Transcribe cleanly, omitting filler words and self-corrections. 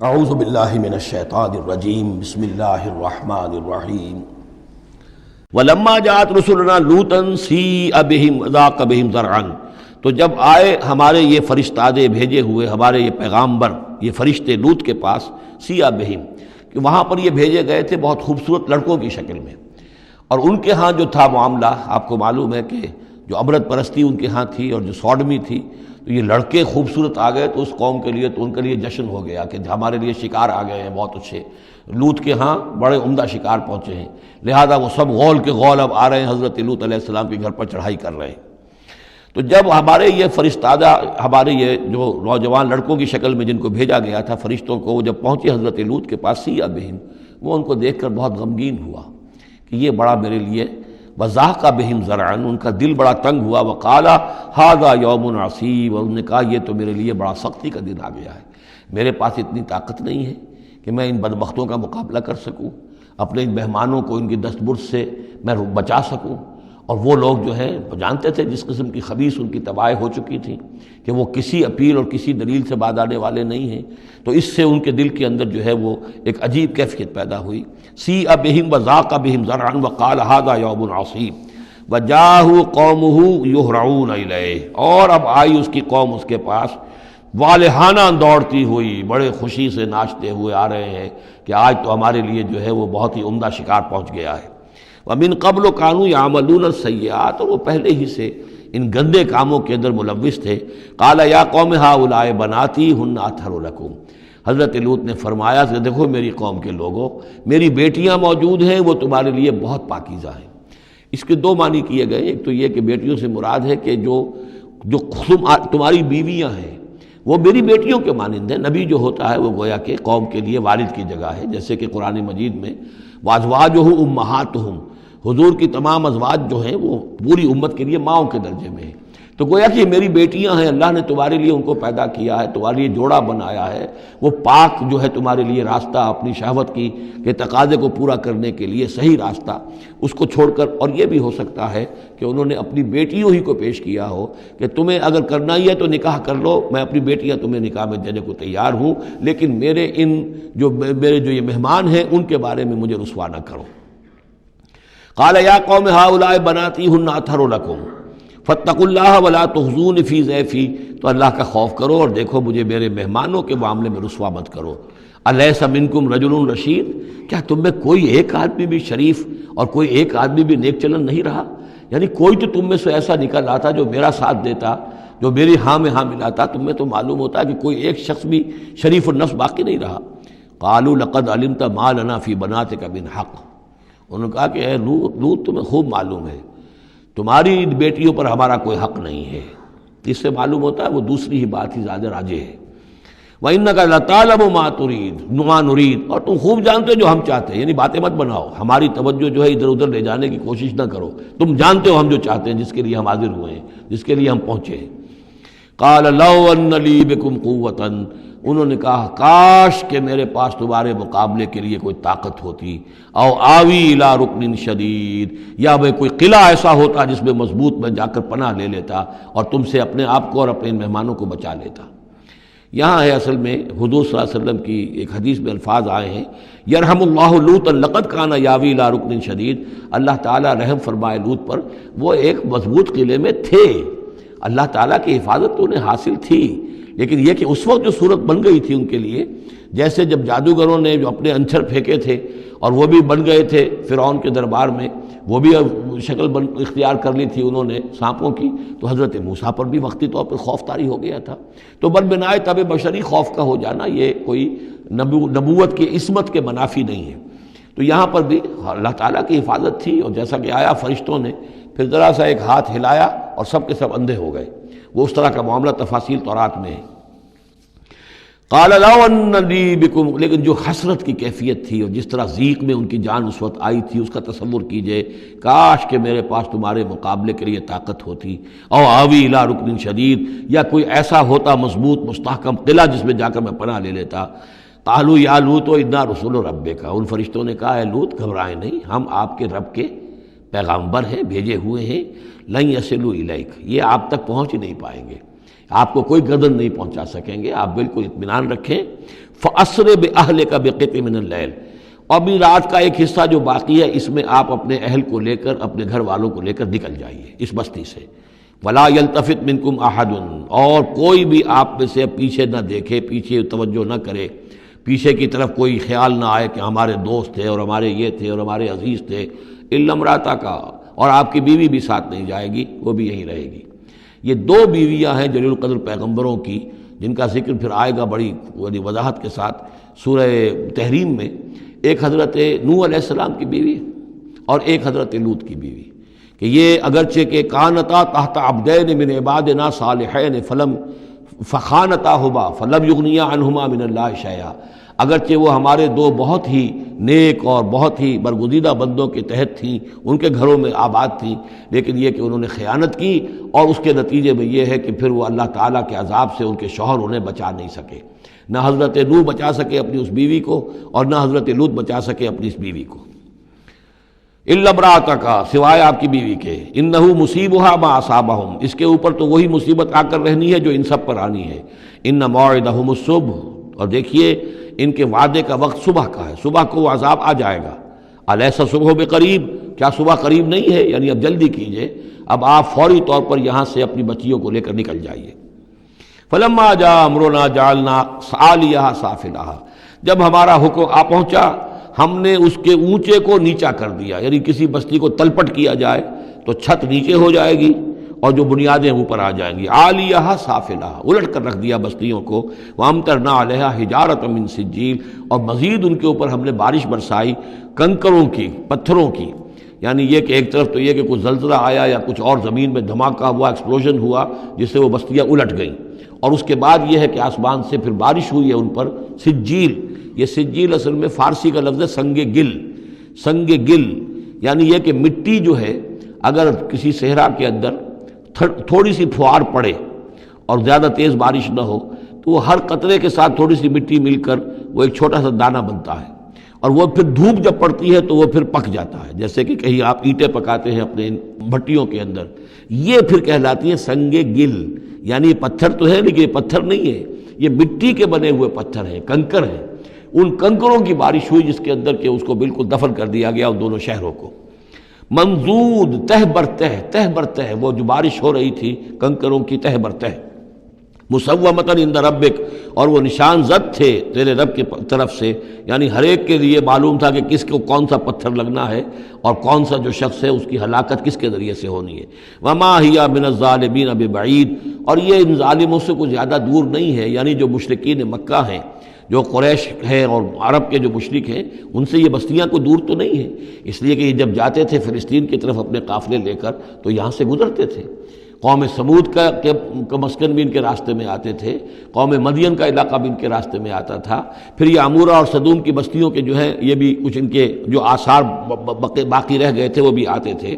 اعوذ باللہ من الشیطان الرجیم بسم اللہ الرحمن الرحیم ولما جاءت رسلنا لوطا سیء بہم وضاق بہم ذرعا، تو جب آئے ہمارے یہ فرشتادے بھیجے ہوئے، ہمارے یہ پیغامبر، یہ فرشتے لوط کے پاس، سیء بہم کہ وہاں پر یہ بھیجے گئے تھے بہت خوبصورت لڑکوں کی شکل میں، اور ان کے ہاں جو تھا معاملہ آپ کو معلوم ہے کہ جو عبرت پرستی ان کے ہاں تھی اور جو سوڈمی تھی، تو یہ لڑکے خوبصورت آ گئے تو اس قوم کے لیے، تو ان کے لیے جشن ہو گیا کہ ہمارے لیے شکار آ گئے ہیں بہت اچھے، لوط کے ہاں بڑے عمدہ شکار پہنچے ہیں، لہذا وہ سب غول کے غول اب آ رہے ہیں حضرت لوط علیہ السلام کے گھر پر چڑھائی کر رہے ہیں۔ تو جب ہمارے یہ فرشتادہ، ہمارے یہ جو نوجوان لڑکوں کی شکل میں جن کو بھیجا گیا تھا فرشتوں کو، وہ جب پہنچے حضرت لوط کے پاس، سیء بہم، وہ ان کو دیکھ کر بہت غمگین ہوا کہ یہ بڑا میرے لیے، وضاق بہم ذرعا، ان کا دل بڑا تنگ ہوا، وقال ھذا یوم عصیب، اور انہوں نے کہا یہ تو میرے لیے بڑا سختی کا دن آ گیا ہے، میرے پاس اتنی طاقت نہیں ہے کہ میں ان بدبختوں کا مقابلہ کر سکوں، اپنے ان مہمانوں کو ان کی دست برد سے میں بچا سکوں، اور وہ لوگ جو ہیں جانتے تھے جس قسم کی خبیث ان کی تباہی ہو چکی تھی کہ وہ کسی اپیل اور کسی دلیل سے باز آنے والے نہیں ہیں، تو اس سے ان کے دل کے اندر جو ہے وہ ایک عجیب کیفیت پیدا ہوئی۔ سیء بہم وضاق بہم ذرعا وقال ھذا یوم عصیب وجاءہ قومہ یہرعون الیہ، اور اب آئی اس کی قوم اس کے پاس والہانہ دوڑتی ہوئی، بڑے خوشی سے ناچتے ہوئے آ رہے ہیں کہ آج تو ہمارے لیے جو ہے وہ بہت ہی عمدہ شکار پہنچ گیا ہے۔ وَمِن قَبْلُ كَانُوا يَعْمَلُونَ السَّيِّئَاتِ، اور وہ پہلے ہی سے ان گندے کاموں کے اندر ملوث تھے۔ قَالَ يَا قَوْمِ هَؤُلَاءِ بَنَاتِي هُنَّ أَطْهَرُ لَكُمْ، حضرت لوط نے فرمایا کہ دیکھو میری قوم کے لوگوں، میری بیٹیاں موجود ہیں، وہ تمہارے لیے بہت پاکیزہ ہیں۔ اس کے دو معنی کیے گئے، ایک تو یہ کہ بیٹیوں سے مراد ہے کہ جو تمہاری بیویاں ہیں وہ میری بیٹیوں کے مانند ہیں۔ نبی جو ہوتا ہے وہ گویا کہ قوم کے لیے والد کی جگہ ہے، جیسے کہ قرآن مجید میں وَأَزْوَاجُهُ أُمَّهَاتُهُمْ، حضور کی تمام ازواج جو ہیں وہ پوری امت کے لیے ماؤں کے درجے میں ہیں، تو گویا کہ یہ میری بیٹیاں ہیں، اللہ نے تمہارے لیے ان کو پیدا کیا ہے، تمہارے لیے جوڑا بنایا ہے، وہ پاک جو ہے تمہارے لیے راستہ اپنی شہوت کی کے تقاضے کو پورا کرنے کے لیے صحیح راستہ اس کو چھوڑ کر، اور یہ بھی ہو سکتا ہے کہ انہوں نے اپنی بیٹیوں ہی کو پیش کیا ہو کہ تمہیں اگر کرنا ہی ہے تو نکاح کر لو، میں اپنی بیٹیاں تمہیں نکاح میں دینے کو تیار ہوں، لیکن میرے جو یہ مہمان ہیں ان کے بارے میں مجھے رسوا نہ کرو۔ قال یا قوم هؤلاء بناتی هن اطہر لکم فاتقوا اللہ ولا تخزون فی ضیفی، تو اللہ کا خوف کرو اور دیکھو مجھے میرے مہمانوں کے معاملے میں رسوا مت کرو۔ الیس منکم رجل رشید، کیا تم میں کوئی ایک آدمی بھی شریف اور کوئی ایک آدمی بھی نیک چلن نہیں رہا؟ یعنی کوئی تو تم میں سے ایسا نکل آتا جو میرا ساتھ دیتا، جو میری ہاں میں ہاں ملاتا، تم میں تو معلوم ہوتا کہ کوئی ایک شخص بھی شریف النفس باقی نہیں رہا۔ قالوا لقد علمت ما لنا فی بناتک من حق، انہوں نے کہا کہ اے لوط تمہیں خوب معلوم ہے تمہاری بیٹیوں پر ہمارا کوئی حق نہیں ہے، اس سے معلوم ہوتا ہے وہ دوسری ہی بات ہی زیادہ راجح ہے۔ وَإِنَّكَ لَتَعْلَمُ مَا نُرِيدُ، اور تم خوب جانتے جو ہم چاہتے ہیں، یعنی باتیں مت بناؤ، ہماری توجہ جو ہے ادھر ادھر لے جانے کی کوشش نہ کرو، تم جانتے ہو ہم جو چاہتے ہیں، جس کے لیے ہم حاضر ہوئے ہیں، جس کے لیے ہم پہنچے ہیں۔ قَالَ لَوْ أَنَّ لِي بِكُمْ قُوَّةً، انہوں نے کہا کاش کہ میرے پاس تمہارے مقابلے کے لیے کوئی طاقت ہوتی، او آوی الی رکن شدید، یا وہ کوئی قلعہ ایسا ہوتا جس میں مضبوط میں جا کر پناہ لے لیتا اور تم سے اپنے آپ کو اور اپنے مہمانوں کو بچا لیتا۔ یہاں ہے اصل میں حضور صلی اللہ علیہ وسلم کی ایک حدیث میں الفاظ آئے ہیں، یرحم اللہ لوطا لقد کان یاوی الی رکن شدید، اللہ تعالیٰ رحم فرمائے لوط پر، وہ ایک مضبوط قلعے میں تھے، اللہ تعالیٰ کی حفاظت تو انہیں حاصل تھی، لیکن یہ کہ اس وقت جو صورت بن گئی تھی ان کے لیے، جیسے جب جادوگروں نے جو اپنے انچھر پھینکے تھے اور وہ بھی بن گئے تھے فرعون کے دربار میں، وہ بھی شکل اختیار کر لی تھی انہوں نے سانپوں کی، تو حضرت موسیٰ پر بھی وقتی طور پر خوف طاری ہو گیا تھا۔ تو بنائے طب بشری خوف کا ہو جانا یہ کوئی نبوت کی عصمت کے منافی نہیں ہے۔ تو یہاں پر بھی اللہ تعالیٰ کی حفاظت تھی، اور جیسا کہ آیا فرشتوں نے پھر ذرا سا ایک ہاتھ ہلایا اور سب کے سب اندھے ہو گئے، وہ اس طرح کا معاملہ تفاصیل تورات میں ہے۔ قال لو ان لی بکم، لیکن جو حسرت کی کیفیت تھی اور جس طرح ضیق میں ان کی جان اس وقت آئی تھی، اس کا تصور کیجئے، کاش کہ میرے پاس تمہارے مقابلے کے لیے طاقت ہوتی، او آوی الی رکن شدید، یا کوئی ایسا ہوتا مضبوط مستحکم قلعہ جس میں جا کر میں پناہ لے لیتا۔ قالوا یا لوط انا رسول ربک، ان فرشتوں نے کہا اے لوط گھبرائیں نہیں، ہم آپ کے رب کے پیغامبر ہیں، بھیجے ہوئے ہیں، لن یصلوا الیک، یہ آپ تک پہنچ ہی نہیں پائیں گے، آپ کو کوئی گردن نہیں پہنچا سکیں گے، آپ بالکل اطمینان رکھیں۔ فَأَسْرِ بِأَهْلِكَ بِقِطْعٍ مِّنَ اللَّيْلِ، اور بھی رات کا ایک حصہ جو باقی ہے اس میں آپ اپنے اہل کو لے کر، اپنے گھر والوں کو لے کر نکل جائیے اس بستی سے۔ وَلَا يَلْتَفِتْ مِنْكُمْ أَحَدٌ، اور کوئی بھی آپ میں سے پیچھے نہ دیکھے، پیچھے توجہ نہ کرے، پیچھے کی طرف کوئی خیال نہ آئے کہ ہمارے دوست تھے اور ہمارے یہ تھے اور ہمارے عزیز تھے، إِلَّا امْرَأَتَكَ، اور آپ کی بیوی بھی ساتھ نہیں جائے گی، وہ بھی یہیں رہے گی۔ یہ دو بیویاں ہیں جلیل القدر پیغمبروں کی، جن کا ذکر پھر آئے گا بڑی وضاحت کے ساتھ سورہ تحریم میں۔ ایک حضرت نوح علیہ السلام کی بیوی اور ایک حضرت لوط کی بیوی، کہ یہ اگرچہ کہ کانتا تحت عبدین من عبادنا صالحین فخانتاہما فلم یغنیا عنہما من اللہ شیئا، اگرچہ وہ ہمارے دو بہت ہی نیک اور بہت ہی برگزیدہ بندوں کے تحت تھیں، ان کے گھروں میں آباد تھیں، لیکن یہ کہ انہوں نے خیانت کی، اور اس کے نتیجے میں یہ ہے کہ پھر وہ اللہ تعالیٰ کے عذاب سے ان کے شوہر انہیں بچا نہیں سکے۔ نہ حضرت نوح بچا سکے اپنی اس بیوی کو، اور نہ حضرت لوط بچا سکے اپنی اس بیوی کو۔ الا امرأتک، سوائے آپ کی بیوی کے، انہ مصیبھا ما اصابہم، اس کے اوپر تو وہی مصیبت آ کر رہنی ہے جو ان سب پر آنی ہے۔ ان موعدہم الصبح، اور دیکھیے ان کے وعدے کا وقت صبح کا ہے، صبح کو وہ عذاب آ جائے گا۔ الیس الصبح بقریب، کیا صبح قریب نہیں ہے؟ یعنی اب جلدی کیجئے، اب آپ فوری طور پر یہاں سے اپنی بچیوں کو لے کر نکل جائیے۔ فلما جاء امرنا جعلنا عالیہا سافلہا، جب ہمارا حکم آ پہنچا ہم نے اس کے اونچے کو نیچا کر دیا، یعنی کسی بستی کو تلپٹ کیا جائے تو چھت نیچے ہو جائے گی اور جو بنیادیں اوپر آ جائیں گی۔ عالیہا سافلہا، الٹ کر رکھ دیا بستیوں کو۔ وامطرنا علیہا حجارۃ من سجیل، اور مزید ان کے اوپر ہم نے بارش برسائی کنکروں کی، پتھروں کی، یعنی یہ کہ ایک طرف تو یہ کہ کچھ زلزلہ آیا یا کچھ اور زمین میں دھماکہ ہوا، ایکسپلوژن ہوا جس سے وہ بستیاں الٹ گئیں، اور اس کے بعد یہ ہے کہ آسمان سے پھر بارش ہوئی ہے ان پر سجیل۔ یہ سجیل اصل میں فارسی کا لفظ ہے سنگ گل، سنگ گل یعنی یہ کہ مٹی جو ہے اگر کسی صحرا کے اندر تھوڑی سی پھوار پڑے اور زیادہ تیز بارش نہ ہو تو وہ ہر قطرے کے ساتھ تھوڑی سی مٹی مل کر وہ ایک چھوٹا سا دانہ بنتا ہے، اور وہ پھر دھوپ جب پڑتی ہے تو وہ پھر پک جاتا ہے، جیسے کہ کہیں آپ اینٹیں پکاتے ہیں اپنے بھٹیوں کے اندر، یہ پھر کہلاتی ہے سنگ گل۔ یعنی یہ پتھر تو ہے لیکن یہ پتھر نہیں ہے، یہ مٹی کے بنے ہوئے پتھر ہیں، کنکر ہیں۔ ان کنکروں کی بارش ہوئی جس کے اندر کہ اس کو بالکل دفن کر دیا گیا ان دونوں شہروں کو۔ منضود، تہ بر تہ، تہ بر تہ، وہ جو بارش ہو رہی تھی کنکروں کی تہ بر تہ۔ مسومۃ عند ربک، اور وہ نشان زد تھے تیرے رب کی طرف سے، یعنی ہر ایک کے لیے معلوم تھا کہ کس کو کون سا پتھر لگنا ہے اور کون سا جو شخص ہے اس کی ہلاکت کس کے ذریعے سے ہونی ہے۔ وما ہی من الظالمین ببعید، اور یہ ان ظالموں سے کوئی زیادہ دور نہیں ہے، یعنی جو مشرکین مکہ ہیں، جو قریش ہیں اور عرب کے جو مشرک ہیں، ان سے یہ بستیاں کوئی دور تو نہیں ہیں، اس لیے کہ یہ جب جاتے تھے فلسطین کی طرف اپنے قافلے لے کر تو یہاں سے گزرتے تھے۔ قوم سمود کا مسکن بھی ان کے راستے میں آتے تھے، قوم مدین کا علاقہ بھی ان کے راستے میں آتا تھا، پھر یہ عمورہ اور صدوم کی بستیوں کے جو ہے یہ بھی کچھ ان کے جو آثار باقی رہ گئے تھے وہ بھی آتے تھے۔